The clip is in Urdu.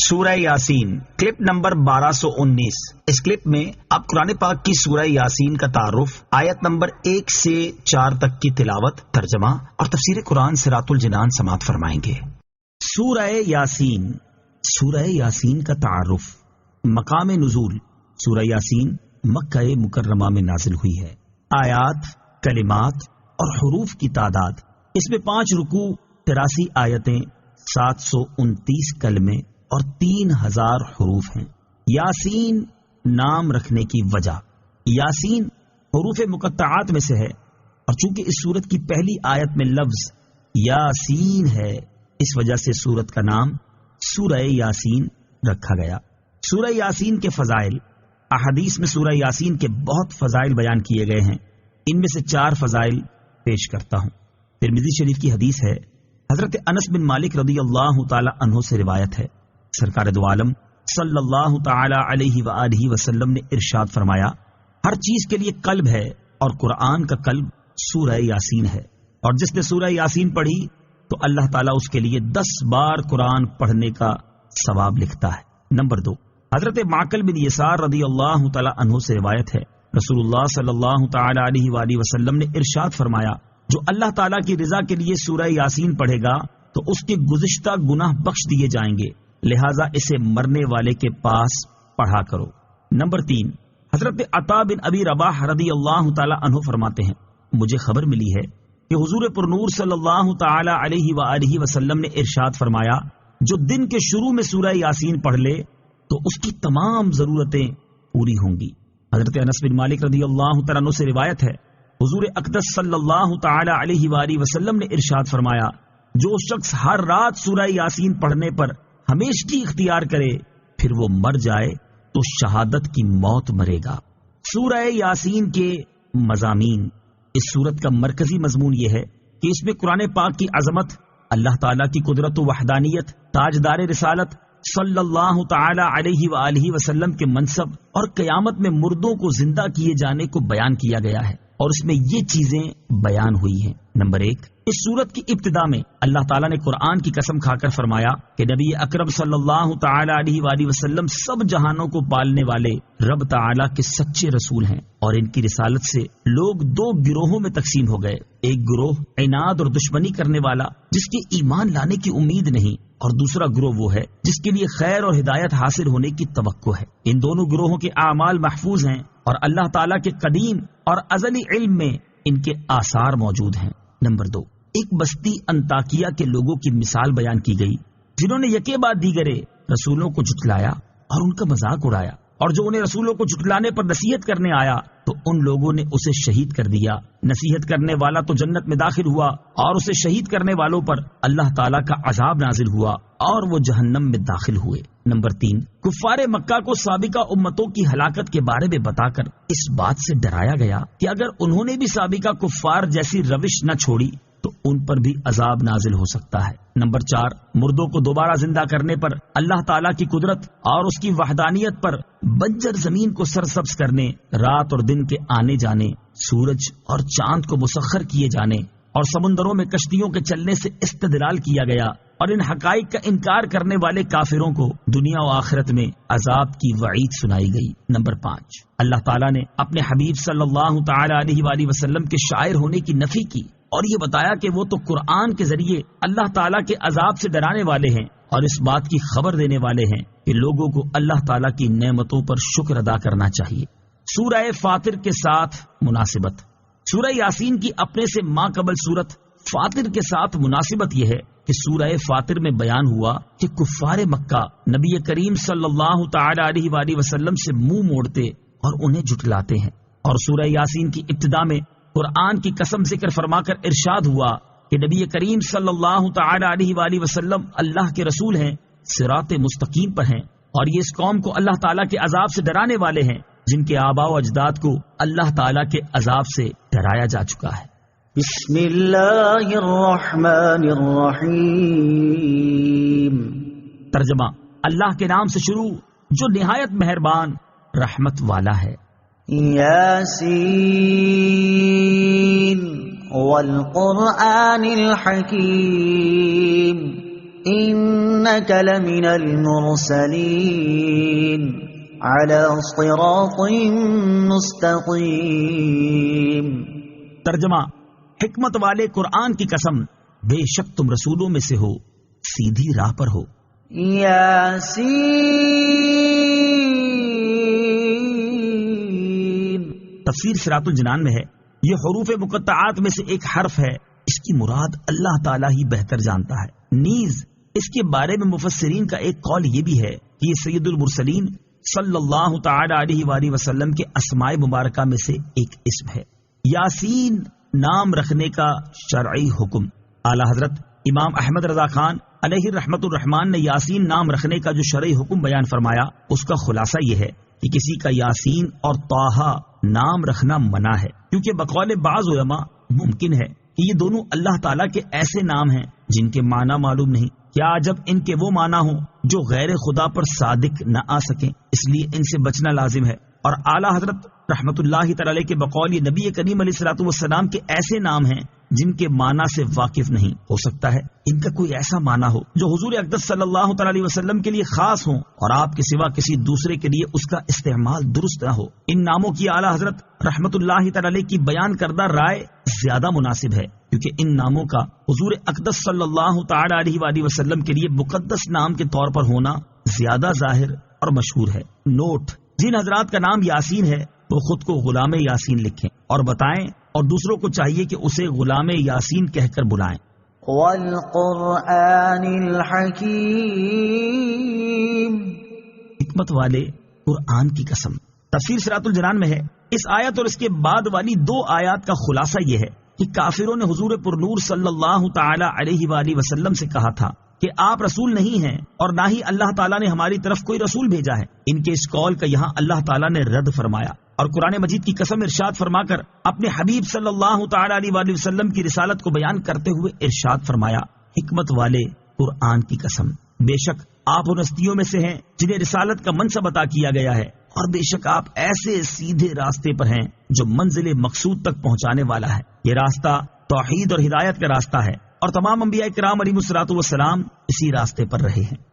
سورہ یاسین کلپ نمبر 1219۔ اس کلپ میں آپ قرآن پاک کی سورہ یاسین کا تعارف، آیت نمبر 1 سے 4 تک کی تلاوت، ترجمہ اور تفسیر قرآن صراط الجنان سماعت فرمائیں گے۔ سورہ یاسین۔ سورہ یاسین کا تعارف۔ مقام نزول، سورہ یاسین مکہ مکرمہ میں نازل ہوئی ہے۔ آیات، کلمات اور حروف کی تعداد، اس میں 5 رکوع، 83 آیتیں، 729 کلمے اور 3000 حروف ہیں۔ یاسین نام رکھنے کی وجہ، یاسین حروف مقطعات میں سے ہے، اور چونکہ اس سورت کی پہلی آیت میں لفظ یاسین ہے، اس وجہ سے سورت کا نام سورہ یاسین رکھا گیا۔ سورہ یاسین کے فضائل، احادیث میں سورہ یاسین کے بہت فضائل بیان کیے گئے ہیں، ان میں سے 4 فضائل پیش کرتا ہوں۔ ترمذی شریف کی حدیث ہے، حضرت انس بن مالک رضی اللہ تعالی عنہ سے روایت ہے، سرکار دو عالم صلی اللہ تعالی علیہ وآلہ وسلم نے ارشاد فرمایا، ہر چیز کے لیے قلب ہے اور قرآن کا قلب سورہ یاسین ہے، اور جس نے سورہ یاسین پڑھی تو اللہ تعالیٰ اس کے لیے 10 بار قرآن پڑھنے کا ثواب لکھتا ہے۔ نمبر 2، حضرت معقل بن یسار رضی اللہ تعالی عنہ سے روایت ہے، رسول اللہ صلی اللہ تعالی علیہ وآلہ وسلم نے ارشاد فرمایا، جو اللہ تعالیٰ کی رضا کے لیے سورہ یاسین پڑھے گا تو اس کے گزشتہ گناہ بخش دیے جائیں گے، لہٰذا اسے مرنے والے کے پاس پڑھا کرو۔ نمبر 3، حضرت عطا بن ابی رباح رضی اللہ تعالی عنہ فرماتے ہیں، مجھے خبر ملی ہے کہ حضور پرنور صلی اللہ تعالی علیہ وآلہ وسلم نے ارشاد فرمایا، جو دن کے شروع میں سورہ یاسین پڑھ لے تو اس کی تمام ضرورتیں پوری ہوں گی۔ حضرت انس بن مالک رضی اللہ تعالی عنہ سے روایت ہے، حضور اقدس صلی اللہ تعالی علیہ وآلہ وسلم نے ارشاد فرمایا، جو شخص ہر رات سورہ یاسین پڑھنے پر ہمیشگی اختیار کرے پھر وہ مر جائے تو شہادت کی موت مرے گا۔ سورہ یاسین کے مضامین، اس سورت کا مرکزی مضمون یہ ہے کہ اس میں قرآن پاک کی عظمت، اللہ تعالیٰ کی قدرت و وحدانیت، تاجدار رسالت صلی اللہ تعالی علیہ وآلہ وسلم کے منصب اور قیامت میں مردوں کو زندہ کیے جانے کو بیان کیا گیا ہے، اور اس میں یہ چیزیں بیان ہوئی ہیں۔ نمبر 1، اس سورت کی ابتدا میں اللہ تعالیٰ نے قرآن کی قسم کھا کر فرمایا کہ نبی اکرم صلی اللہ تعالی علیہ وآلہ وسلم سب جہانوں کو پالنے والے رب تعالیٰ کے سچے رسول ہیں، اور ان کی رسالت سے لوگ 2 گروہوں میں تقسیم ہو گئے، ایک گروہ عناد اور دشمنی کرنے والا جس کے ایمان لانے کی امید نہیں، اور دوسرا گروہ وہ ہے جس کے لیے خیر اور ہدایت حاصل ہونے کی توقع ہے۔ ان دونوں گروہوں کے اعمال محفوظ ہیں اور اللہ تعالیٰ کے قدیم اور ازلی علم میں ان کے آثار موجود ہیں۔ نمبر 2، ایک بستی انطاکیہ کے لوگوں کی مثال بیان کی گئی، جنہوں نے یکے بعد دیگرے رسولوں کو جھٹلایا اور ان کا مذاق اڑایا، اور جو انہیں رسولوں کو جھٹلانے پر نصیحت کرنے آیا تو ان لوگوں نے اسے شہید کر دیا۔ نصیحت کرنے والا تو جنت میں داخل ہوا، اور اسے شہید کرنے والوں پر اللہ تعالیٰ کا عذاب نازل ہوا اور وہ جہنم میں داخل ہوئے۔ نمبر 3، کفار مکہ کو سابقہ امتوں کی ہلاکت کے بارے میں بتا کر اس بات سے ڈرایا گیا کہ اگر انہوں نے بھی سابقہ کفار جیسی روش نہ چھوڑی تو ان پر بھی عذاب نازل ہو سکتا ہے۔ نمبر 4، مردوں کو دوبارہ زندہ کرنے پر اللہ تعالیٰ کی قدرت اور اس کی وحدانیت پر، بنجر زمین کو سرسبز کرنے، رات اور دن کے آنے جانے، سورج اور چاند کو مسخر کیے جانے اور سمندروں میں کشتیوں کے چلنے سے استدلال کیا گیا، اور ان حقائق کا انکار کرنے والے کافروں کو دنیا و آخرت میں عذاب کی وعید سنائی گئی۔ نمبر 5، اللہ تعالیٰ نے اپنے حبیب صلی اللہ تعالی علیہ وآلہ وسلم کے شاعر ہونے کی نفی کی، اور یہ بتایا کہ وہ تو قرآن کے ذریعے اللہ تعالیٰ کے عذاب سے ڈرانے والے ہیں اور اس بات کی خبر دینے والے ہیں کہ لوگوں کو اللہ تعالیٰ کی نعمتوں پر شکر ادا کرنا چاہیے۔ سورہ فاطر کے ساتھ مناسبت، سورہ یاسین کی اپنے سے ماقبل سورت فاطر کے ساتھ مناسبت یہ ہے کہ سورہ فاطر میں بیان ہوا کہ کفار مکہ نبی کریم صلی اللہ تعالی علیہ وآلہ وسلم سے منہ موڑتے اور انہیں جھٹلاتے ہیں، اور سورہ یاسین کی ابتدا میں قرآن کی قسم ذکر فرما کر ارشاد ہوا کہ نبی کریم صلی اللہ تعالی علیہ وآلہ وسلم اللہ کے رسول ہیں، صراط مستقیم پر ہیں، اور یہ اس قوم کو اللہ تعالیٰ کے عذاب سے ڈرانے والے ہیں جن کے آباء و اجداد کو اللہ تعالیٰ کے عذاب سے ڈرایا جا چکا ہے۔ بسم اللہ الرحمن الرحیم۔ ترجمہ، اللہ کے نام سے شروع جو نہایت مہربان رحمت والا ہے۔ یاسین والقرآن الحکیم۔ إنك لمن المرسلين على صراط مستقيم۔ ترجمہ، حکمت والے قرآن کی قسم، بے شک تم رسولوں میں سے ہو، سیدھی راہ پر ہو۔ یاسین۔ تفسیر صراط الجنان میں ہے، یہ حروف مقطعات میں سے ایک حرف ہے، اس کی مراد اللہ تعالیٰ ہی بہتر جانتا ہے۔ نیز اس کے بارے میں مفسرین کا ایک قول یہ بھی ہے کہ یہ سید المرسلین صلی اللہ تعالی علیہ وآلہ وسلم کے اسماء مبارکہ میں سے ایک اسم ہے۔ یاسین نام رکھنے کا شرعی حکم۔ اعلیٰ حضرت امام احمد رضا خان علیہ رحمت الرحمان نے یاسین نام رکھنے کا جو شرعی حکم بیان فرمایا، اس کا خلاصہ یہ ہے کہ کسی کا یاسین اور طٰہٰ نام رکھنا منع ہے، کیونکہ بقول بعض علماء ممکن ہے کہ یہ دونوں اللہ تعالیٰ کے ایسے نام ہیں جن کے معنی معلوم نہیں، کیا جب ان کے وہ معنی ہوں جو غیر خدا پر صادق نہ آ سکیں، اس لیے ان سے بچنا لازم ہے۔ اور اعلیٰ حضرت رحمت اللہ تعالی کے بقول یہ نبی کریم علیہ الصلوۃ والسلام کے ایسے نام ہیں جن کے معنی سے واقف نہیں ہو سکتا ہے ان کا کوئی ایسا معنی ہو جو حضور اقدس صلی اللہ تعالی علیہ وسلم کے لیے خاص ہوں اور آپ کے سوا کسی دوسرے کے لیے اس کا استعمال درست نہ ہو۔ ان ناموں کی اعلیٰ حضرت رحمت اللہ تعالی کی بیان کردہ رائے زیادہ مناسب ہے، کیونکہ ان ناموں کا حضور اقدس صلی اللہ تعالی علیہ وآلہ وسلم کے لیے مقدس نام کے طور پر ہونا زیادہ ظاہر اور مشہور ہے۔ نوٹ: جن حضرات کا نام یاسین ہے وہ خود کو غلام یاسین لکھیں اور بتائیں، اور دوسروں کو چاہیے کہ اسے غلام یاسین کہہ کر بلائیں۔ والقرآن الحکیم۔ حکمت والے قرآن کی قسم۔ تفسیر صراط الجنان میں ہے، اس آیت اور اس کے بعد والی دو آیات کا خلاصہ یہ ہے کہ کافروں نے حضور پرنور صلی اللہ تعالی علیہ وآلہ وسلم سے کہا تھا کہ آپ رسول نہیں ہیں اور نہ ہی اللہ تعالیٰ نے ہماری طرف کوئی رسول بھیجا ہے۔ ان کے اس قول کا یہاں اللہ تعالیٰ نے رد فرمایا اور قرآن مجید کی قسم ارشاد فرما کر اپنے حبیب صلی اللہ تعالی علیہ وآلہ وسلم کی رسالت کو بیان کرتے ہوئے ارشاد فرمایا، حکمت والے قرآن کی قسم، بے شک آپ ان ہستیوں میں سے ہیں جنہیں رسالت کا منصب عطا کیا گیا ہے، اور بے شک آپ ایسے سیدھے راستے پر ہیں جو منزل مقصود تک پہنچانے والا ہے۔ یہ راستہ توحید اور ہدایت کا راستہ ہے، اور تمام انبیاء کرام علیہ الصلوۃ والسلام اسی راستے پر رہے ہیں۔